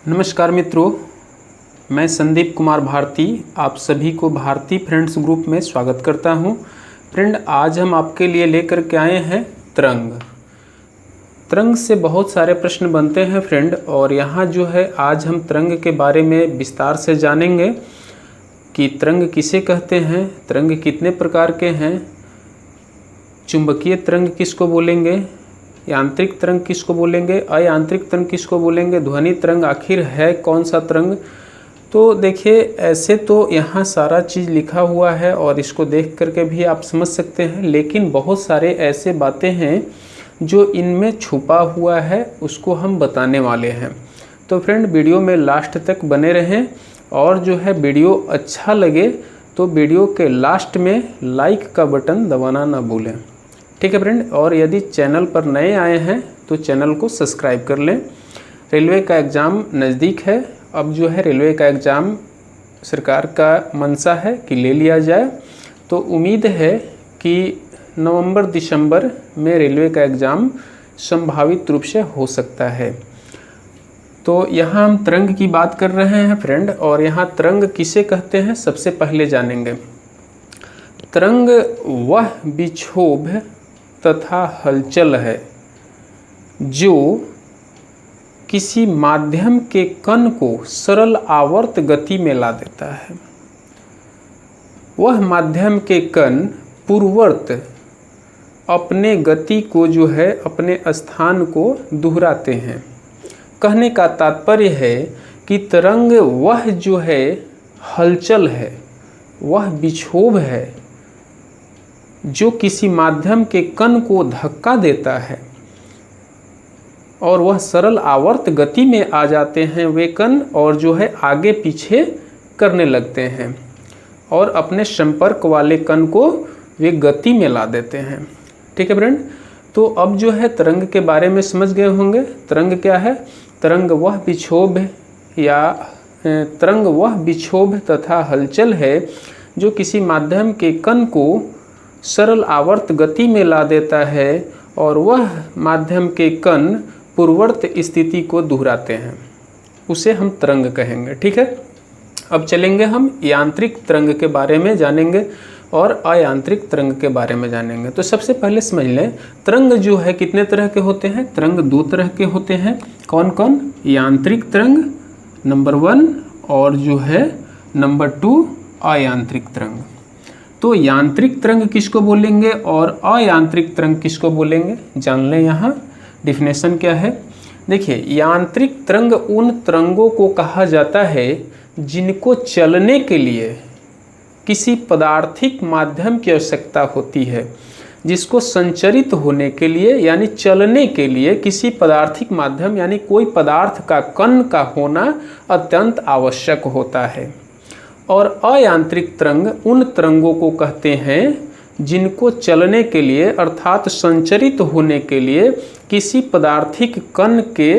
नमस्कार मित्रों, मैं संदीप कुमार भारती आप सभी को भारती फ्रेंड्स ग्रुप में स्वागत करता हूं। फ्रेंड, आज हम आपके लिए लेकर के आए हैं तरंग। तरंग से बहुत सारे प्रश्न बनते हैं फ्रेंड, और यहाँ जो है आज हम तरंग के बारे में विस्तार से जानेंगे कि तरंग किसे कहते हैं, तरंग कितने प्रकार के हैं, चुंबकीय तरंग किसको बोलेंगे, यांत्रिक तरंग किसको बोलेंगे, अयांत्रिक तरंग किसको बोलेंगे, ध्वनि तरंग आखिर है कौन सा तरंग। तो देखिए, ऐसे तो यहाँ सारा चीज़ लिखा हुआ है और इसको देख करके भी आप समझ सकते हैं, लेकिन बहुत सारे ऐसे बातें हैं जो इनमें छुपा हुआ है, उसको हम बताने वाले हैं। तो फ्रेंड, वीडियो में लास्ट तक बने रहें, और जो है वीडियो अच्छा लगे तो वीडियो के लास्ट में लाइक का बटन दबाना ना भूलें, ठीक है फ्रेंड। और यदि चैनल पर नए आए हैं तो चैनल को सब्सक्राइब कर लें। रेलवे का एग्ज़ाम नज़दीक है, अब जो है रेलवे का एग्ज़ाम सरकार का मंशा है कि ले लिया जाए, तो उम्मीद है कि नवंबर-दिसंबर में रेलवे का एग्ज़ाम संभावित रूप से हो सकता है। तो यहाँ हम तरंग की बात कर रहे हैं फ्रेंड, और यहाँ तरंग किसे कहते हैं सबसे पहले जानेंगे। तरंग वह विक्षोभ तथा हलचल है जो किसी माध्यम के कण को सरल आवर्त गति में ला देता है। वह माध्यम के कण पूर्ववत अपने गति को जो है अपने स्थान को दोहराते हैं। कहने का तात्पर्य है कि तरंग वह जो है हलचल है, वह विक्षोभ है जो किसी माध्यम के कण को धक्का देता है और वह सरल आवर्त गति में आ जाते हैं वे कण, और जो है आगे पीछे करने लगते हैं और अपने संपर्क वाले कण को वे गति में ला देते हैं। ठीक है फ्रेंड, तो अब जो है तरंग के बारे में समझ गए होंगे। तरंग क्या है? तरंग वह विक्षोभ या तरंग वह विक्षोभ तथा हलचल है जो किसी माध्यम के कण को सरल आवर्त गति में ला देता है और वह माध्यम के कण पूर्ववर्त स्थिति को दोहराते हैं, उसे हम तरंग कहेंगे। ठीक है, अब चलेंगे हम यांत्रिक तरंग के बारे में जानेंगे और अयांत्रिक तरंग के बारे में जानेंगे। तो सबसे पहले समझ लें, तरंग जो है कितने तरह के होते हैं। तरंग दो तरह के होते हैं। कौन कौन? यांत्रिक तरंग नंबर 1 और जो है नंबर 2 अयांत्रिक तरंग। तो यांत्रिक तरंग किसको बोलेंगे और अयांत्रिक तरंग किसको बोलेंगे, जान लें। यहाँ डिफिनेशन क्या है, देखिए, यांत्रिक तरंग उन तरंगों को कहा जाता है जिनको चलने के लिए किसी पदार्थिक माध्यम की आवश्यकता होती है, जिसको संचरित होने के लिए यानी चलने के लिए किसी पदार्थिक माध्यम यानी कोई पदार्थ का कण का होना अत्यंत आवश्यक होता है। और अयांत्रिक तरंग उन तरंगों को कहते हैं जिनको चलने के लिए अर्थात संचरित होने के लिए किसी पदार्थिक कण के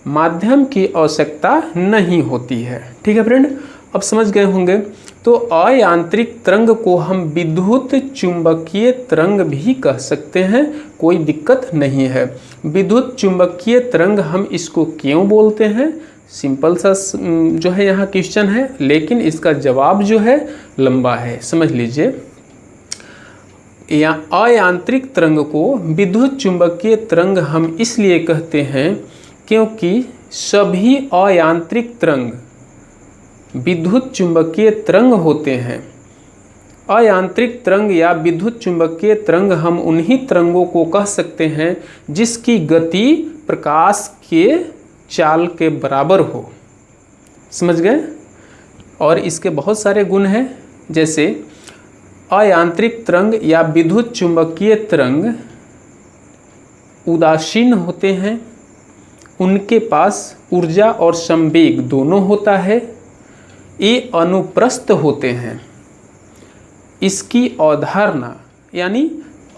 माध्यम की आवश्यकता नहीं होती है। ठीक है फ्रेंड, अब समझ गए होंगे। तो अयांत्रिक तरंग को हम विद्युत चुंबकीय तरंग भी कह सकते हैं, कोई दिक्कत नहीं है। विद्युत चुंबकीय तरंग हम इसको क्यों बोलते हैं, सिंपल सा जो है यहाँ क्वेश्चन है, लेकिन इसका जवाब जो है लंबा है, समझ लीजिए। या अयांत्रिक तरंग को विद्युत चुंबकीय तरंग हम इसलिए कहते हैं क्योंकि सभी अयांत्रिक तरंग विद्युत चुंबकीय तरंग होते हैं। अयांत्रिक तरंग या विद्युत चुंबकीय तरंग हम उन्हीं तरंगों को कह सकते हैं जिसकी गति प्रकाश के चाल के बराबर हो। समझ गए? और इसके बहुत सारे गुण हैं, जैसे अयांत्रिक तरंग या विद्युत चुंबकीय तरंग उदासीन होते हैं, उनके पास ऊर्जा और संवेग दोनों होता है, ये अनुप्रस्थ होते हैं। इसकी अवधारणा यानी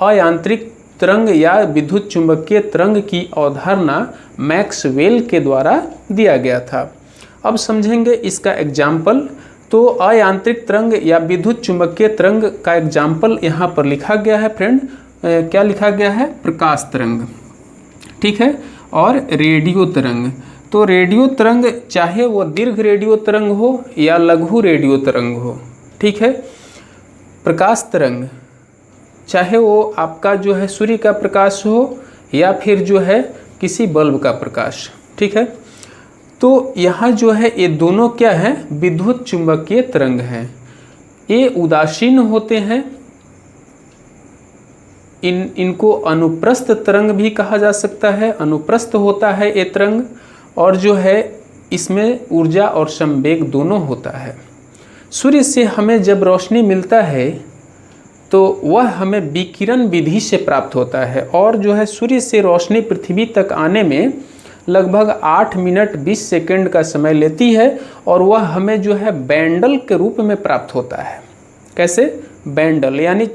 अयांत्रिक तरंग या विद्युत चुंबकीय तरंग की अवधारणा मैक्सवेल के द्वारा दिया गया था। अब समझेंगे इसका एग्जाम्पल। तो अयांत्रिक तरंग या विद्युत चुंबकीय तरंग का एग्जाम्पल यहाँ पर लिखा गया है फ्रेंड। क्या लिखा गया है? प्रकाश तरंग। ठीक है, और रेडियो तरंग। तो रेडियो तरंग चाहे वो दीर्घ रेडियो तरंग हो या लघु रेडियो तरंग हो, ठीक है। प्रकाश तरंग चाहे वो आपका जो है सूर्य का प्रकाश हो या फिर जो है किसी बल्ब का प्रकाश, ठीक है। तो यहाँ जो है ये दोनों क्या है, विद्युत चुंबकीय तरंग हैं। ये उदासीन होते हैं, इनको अनुप्रस्थ तरंग भी कहा जा सकता है। अनुप्रस्थ होता है ये तरंग, और जो है इसमें ऊर्जा और संवेग दोनों होता है। सूर्य से हमें जब रोशनी मिलता है तो वह हमें विकिरण विधि से प्राप्त होता है, और जो है सूर्य से रोशनी पृथ्वी तक आने में लगभग 8 मिनट 20 सेकंड का समय लेती है, और वह हमें जो है बैंडल के रूप में प्राप्त होता है। कैसे? बैंडल, यानी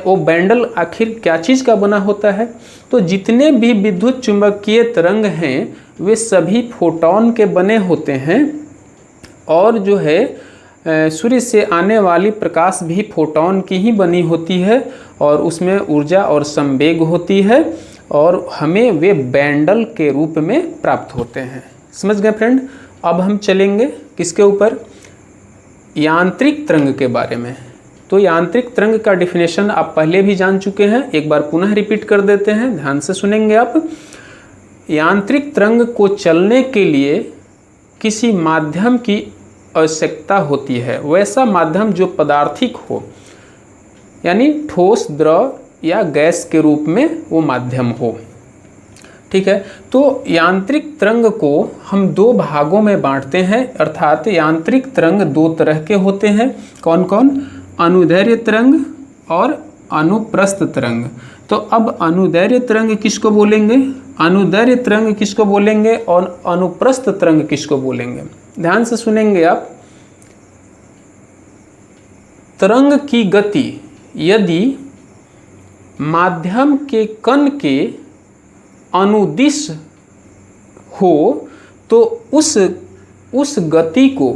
वो बैंडल आखिर क्या चीज़ का बना होता है? तो जितने भी विद्युत चुंबकीय तरंग हैं वे सभी फोटॉन के बने होते हैं, और जो है सूर्य से आने वाली प्रकाश भी फोटॉन की ही बनी होती है, और उसमें ऊर्जा और संवेग होती है, और हमें वे बैंडल के रूप में प्राप्त होते हैं। समझ गए फ्रेंड? अब हम चलेंगे किसके ऊपर? यांत्रिक तरंग के बारे में। तो यांत्रिक तरंग का डिफिनेशन आप पहले भी जान चुके हैं, एक बार पुनः रिपीट कर देते हैं, ध्यान से सुनेंगे आप। यांत्रिक तरंग को चलने के लिए किसी माध्यम की आवश्यकता होती है, वैसा माध्यम जो पदार्थिक हो, यानी ठोस, द्रव या गैस के रूप में वो माध्यम हो, ठीक है। तो यांत्रिक तरंग को हम 2 भागों में बांटते हैं, अर्थात यांत्रिक तरंग 2 तरह के होते हैं। कौन कौन? अनुदैर्घ्य तरंग और अनुप्रस्थ तरंग। तो अब अनुदैर्घ्य तरंग किसको बोलेंगे, अनुदैर्घ्य तरंग किसको बोलेंगे, और अनुप्रस्थ तरंग किसको बोलेंगे? ध्यान से सुनेंगे आप। तरंग की गति यदि माध्यम के कण के अनुदिश हो तो उस गति को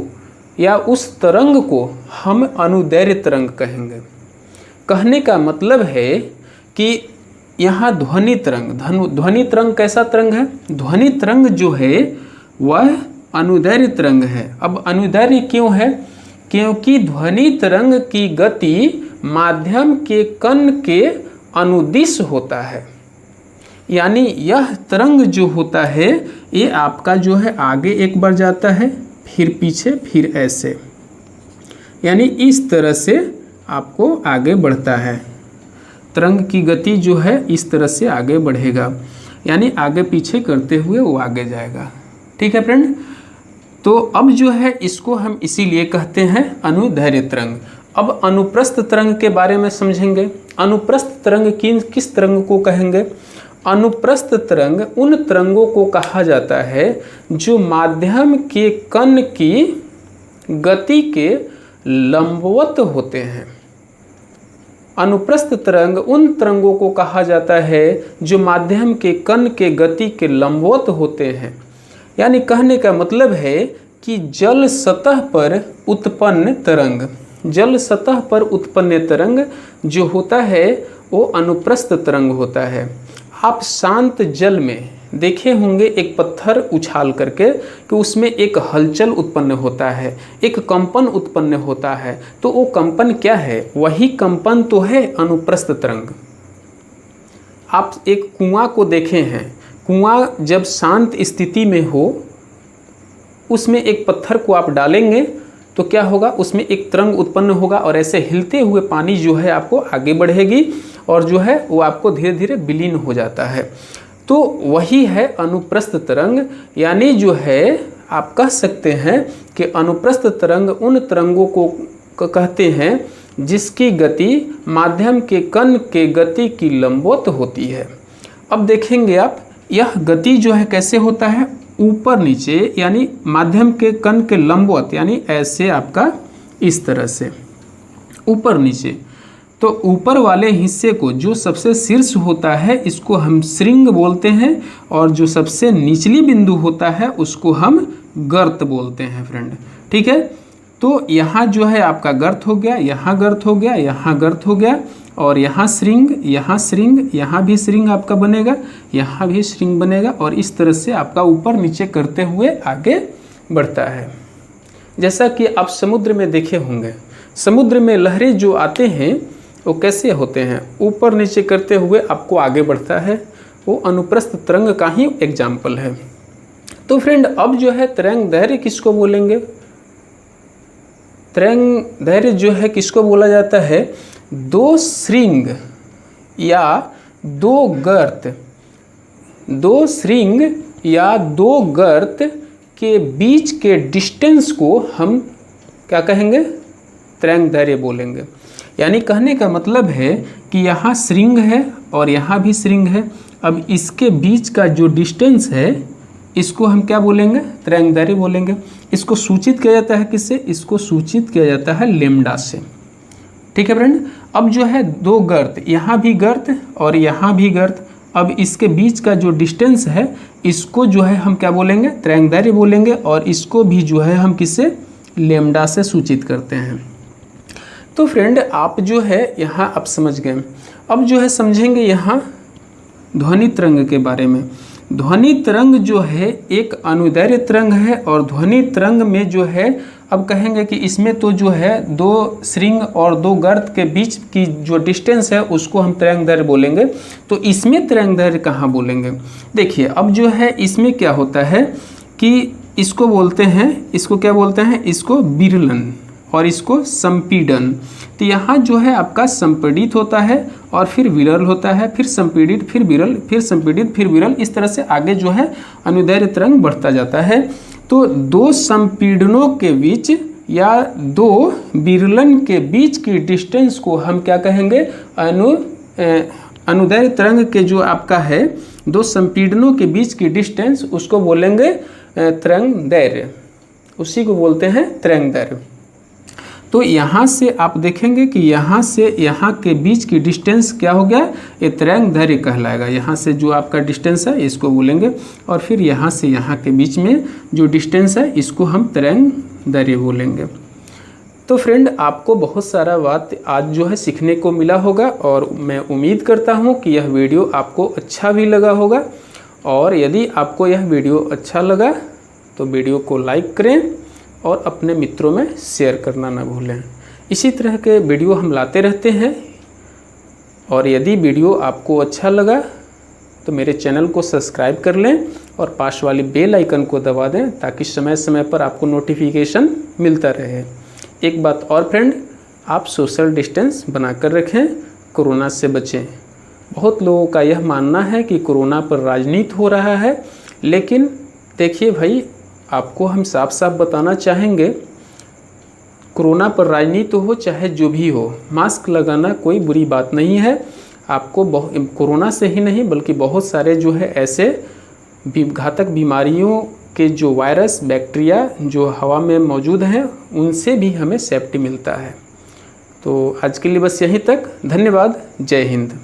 या उस तरंग को हम अनुदैर्घ्य तरंग कहेंगे। कहने का मतलब है कि यहाँ ध्वनि तरंग कैसा तरंग है? ध्वनि तरंग जो है वह अनुदैर्घ्य तरंग है। अब अनुदैर्घ्य क्यों है? क्योंकि ध्वनि तरंग की गति माध्यम के कण के अनुदिश होता है, यानी यह तरंग जो होता है ये आपका जो है आगे एक बार जाता है, फिर पीछे, फिर ऐसे, यानी इस तरह से आपको आगे बढ़ता है। तरंग की गति जो है इस तरह से आगे बढ़ेगा, यानी आगे पीछे करते हुए वो आगे जाएगा, ठीक है फ्रेंड। तो अब जो है इसको हम इसीलिए कहते हैं अनुदैर्घ्य तरंग। अब अनुप्रस्थ तरंग के बारे में समझेंगे। अनुप्रस्थ तरंग किस तरंग को कहेंगे? अनुप्रस्थ तरंग उन तरंगों को कहा जाता है जो माध्यम के कण की गति के लंबवत होते हैं। अनुप्रस्थ तरंग उन तरंगों को कहा जाता है जो माध्यम के कण के गति के लंबवत होते हैं। यानी कहने का मतलब है कि जल सतह पर उत्पन्न तरंग जो होता है वो अनुप्रस्थ तरंग होता है। आप शांत जल में देखे होंगे एक पत्थर उछाल करके कि उसमें एक हलचल उत्पन्न होता है, एक कंपन उत्पन्न होता है। तो वो कंपन क्या है? वही कंपन तो है अनुप्रस्थ तरंग। आप एक कुआं को देखे हैं, कुआं जब शांत स्थिति में हो उसमें एक पत्थर को आप डालेंगे तो क्या होगा? उसमें एक तरंग उत्पन्न होगा, और ऐसे हिलते हुए पानी जो है आपको आगे बढ़ेगी, और जो है वो आपको धीरे धीरे विलीन हो जाता है। तो वही है अनुप्रस्थ तरंग। यानी जो है आप कह सकते हैं कि अनुप्रस्थ तरंग उन तरंगों को कहते हैं जिसकी गति माध्यम के कण के गति की लंबवत होती है। अब देखेंगे आप, यह गति जो है कैसे होता है? ऊपर नीचे, यानी माध्यम के कण के लंबवत, यानी ऐसे आपका इस तरह से ऊपर नीचे। तो ऊपर वाले हिस्से को जो सबसे शीर्ष होता है इसको हम श्रृंग बोलते हैं, और जो सबसे निचली बिंदु होता है उसको हम गर्त बोलते हैं फ्रेंड, ठीक है। तो यहाँ जो है आपका गर्त हो गया, यहाँ गर्त हो गया, यहाँ गर्त हो गया, और यहाँ श्रृंग, यहाँ श्रृंग, यहाँ भी श्रृंग आपका बनेगा, यहाँ भी श्रृंग बनेगा, और इस तरह से आपका ऊपर नीचे करते हुए आगे बढ़ता है। जैसा कि आप समुद्र में देखे होंगे, समुद्र में लहरें जो आते हैं वो कैसे होते हैं, ऊपर नीचे करते हुए आपको आगे बढ़ता है, वो अनुप्रस्थ तरंग का ही एग्जाम्पल है। तो फ्रेंड अब जो है तरंग दैर्घ्य किसको बोलेंगे? तरंग दैर्घ्य जो है किसको बोला जाता है? दो श्रृंग या दो गर्त, दो श्रृंग या दो गर्त के बीच के डिस्टेंस को हम क्या कहेंगे? तरंग दैर्घ्य बोलेंगे। यानी कहने का मतलब है कि यहाँ श्रृंग है और यहाँ भी श्रृंग है, अब इसके बीच का जो डिस्टेंस है इसको हम क्या बोलेंगे? तरंग दैर्घ्य बोलेंगे। इसको सूचित किया जाता है किससे? इसको सूचित किया जाता है लैम्डा से। ठीक है फ्रेंड। अब जो है दो गर्त, यहाँ भी गर्त और यहाँ भी गर्त, अब इसके बीच का जो डिस्टेंस है इसको जो है हम क्या बोलेंगे? तरंग दैर्घ्य बोलेंगे, और इसको भी जो है हम किससे? लैम्डा से सूचित करते हैं। तो फ्रेंड आप जो है यहाँ आप समझ गए। अब जो है समझेंगे यहाँ ध्वनि तरंग के बारे में। ध्वनि तरंग जो है एक अनुदैर्घ्य तरंग है, और ध्वनि तरंग में जो है अब कहेंगे कि इसमें तो जो है दो श्रृंग और दो गर्त के बीच की जो डिस्टेंस है उसको हम तरंग दैर्घ्य बोलेंगे। तो इसमें तरंग दैर्घ्य कहाँ बोलेंगे? देखिए अब जो है इसमें क्या होता है कि इसको बोलते हैं, इसको क्या बोलते हैं? इसको विरलन और इसको संपीड़न। तो यहाँ जो है आपका संपीड़ित होता है और फिर विरल होता है, फिर संपीड़ित, फिर विरल, फिर संपीड़ित, फिर विरल, इस तरह से आगे जो है अनुदैर्घ्य तरंग बढ़ता जाता है। तो दो संपीड़नों के बीच या दो विरलन के बीच की डिस्टेंस को हम क्या कहेंगे? अनुदैर्घ्य तरंग के जो आपका है दो संपीड़नों के बीच की डिस्टेंस उसको बोलेंगे तरंग दैर्घ्य, उसी को बोलते हैं तरंग दैर्घ्य। तो यहाँ से आप देखेंगे कि यहाँ से यहाँ के बीच की डिस्टेंस क्या हो गया? ये तरंग दैर्घ्य कहलाएगा। यहाँ से जो आपका डिस्टेंस है इसको बोलेंगे, और फिर यहाँ से यहाँ के बीच में जो डिस्टेंस है इसको हम तरंग दैर्घ्य बोलेंगे। तो फ्रेंड आपको बहुत सारा बात आज जो है सीखने को मिला होगा, और मैं उम्मीद करता हूँ कि यह वीडियो आपको अच्छा भी लगा होगा। और यदि आपको यह वीडियो अच्छा लगा तो वीडियो को लाइक करें और अपने मित्रों में शेयर करना ना भूलें। इसी तरह के वीडियो हम लाते रहते हैं, और यदि वीडियो आपको अच्छा लगा तो मेरे चैनल को सब्सक्राइब कर लें और पास वाली बेल आइकन को दबा दें ताकि समय समय पर आपको नोटिफिकेशन मिलता रहे। एक बात और फ्रेंड, आप सोशल डिस्टेंस बनाकर रखें, कोरोना से बचें। बहुत लोगों का यह मानना है कि कोरोना पर राजनीति हो रहा है, लेकिन देखिए भाई आपको हम साफ साफ बताना चाहेंगे, कोरोना पर राजनीति हो चाहे जो भी हो, मास्क लगाना कोई बुरी बात नहीं है। आपको कोरोना से ही नहीं बल्कि बहुत सारे जो है ऐसे घातक बीमारियों के जो वायरस बैक्टीरिया जो हवा में मौजूद हैं उनसे भी हमें सेफ्टी मिलता है। तो आज के लिए बस यहीं तक। धन्यवाद। जय हिंद।